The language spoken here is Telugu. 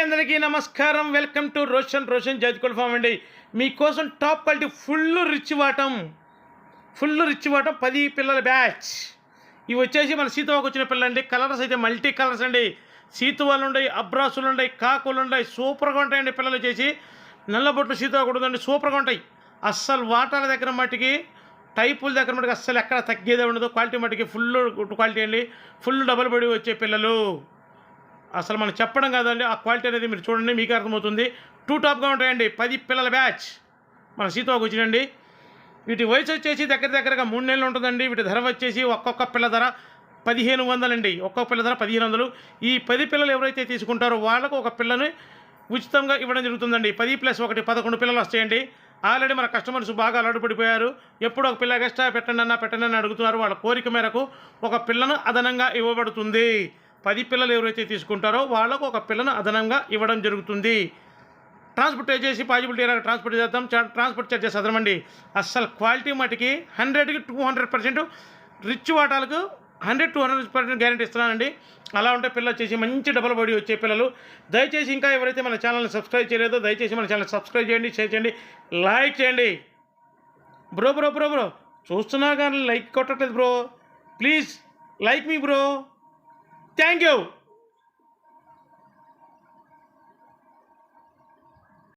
అందరికీ నమస్కారం. వెల్కమ్ టు రోషన్ జాజికోల్ ఫామ్ అండి. మీకోసం టాప్ క్వాలిటీ ఫుల్ రిచ్ వాటం 10 పిల్లల బ్యాచ్. ఇవి వచ్చేసి మన సీతవాకు వచ్చిన పిల్లలు అండి. కలర్స్ అయితే మల్టీ కలర్స్ అండి. సీతువాలు ఉన్నాయి, అబ్రాసులు ఉన్నాయి, కాకులు ఉన్నాయి. సూపర్గా ఉంటాయండి పిల్లలు వచ్చేసి. నల్లబొట్లు సీతవాకు ఉందండి, సూపర్గా ఉంటాయి. అస్సలు వాటాల దగ్గర మట్టికి, టైపుల దగ్గర మటుకు అస్సలు ఎక్కడ తగ్గేదే ఉండదు. క్వాలిటీ మట్టికి ఫుల్ క్వాలిటీ అండి. ఫుల్ డబల్ బడి వచ్చే పిల్లలు అసలు మనం చెప్పడం కాదండి. ఆ క్వాలిటీ అనేది మీరు చూడండి, మీకు అర్థమవుతుంది. టాప్గా ఉంటాయండి. 10 పిల్లల బ్యాచ్ మన సీతవాకు వచ్చినండి. వీటి వయసు వచ్చేసి దగ్గరగా 3 నెలలు ఉంటుందండి. వీటి ధర వచ్చేసి ఒక్కొక్క పిల్ల ధర 1500 అండి. ఒక్కొక్క పిల్ల ధర 1500. ఈ 10 పిల్లలు ఎవరైతే తీసుకుంటారో వాళ్ళకు ఒక పిల్లని ఉచితంగా ఇవ్వడం జరుగుతుందండి. 10+1 11 పిల్లలు వస్తాయండి. ఆల్రెడీ మన కస్టమర్స్ బాగా అలవాటు పడిపోయారు. ఎప్పుడు ఒక పిల్ల ఎక్స్ట్రా పెట్టండి అని అడుగుతున్నారు. వాళ్ళ కోరిక మేరకు ఒక పిల్లను అదనంగా ఇవ్వబడుతుంది. 10 పిల్లలు ఎవరైతే తీసుకుంటారో వాళ్ళకు ఒక పిల్లను అదనంగా ఇవ్వడం జరుగుతుంది. ట్రాన్స్పోర్ట్ చేసి పాజిబిలిటీ ట్రాన్స్పోర్ట్ చేద్దాం. ట్రాన్స్పోర్ట్ చార్జెస్ అదనమండి. అస్సలు క్వాలిటీ మటుకి 100కి 200% రిచ్ వాటాలకు 100-200% గ్యారెంటీ ఇస్తున్నానండి. అలా ఉంటే పిల్లలు వచ్చేసి మంచి డబల్ బాడీ వచ్చే పిల్లలు. దయచేసి ఇంకా ఎవరైతే మన ఛానల్ని సబ్స్క్రైబ్ చేయలేదో దయచేసి మన ఛానల్ సబ్స్క్రైబ్ చేయండి, షేర్ చేయండి, లైక్ చేయండి. బ్రో చూస్తున్నా కానీ లైక్ కొట్టట్లేదు బ్రో. ప్లీజ్ లైక్ మీ బ్రో. Thank you.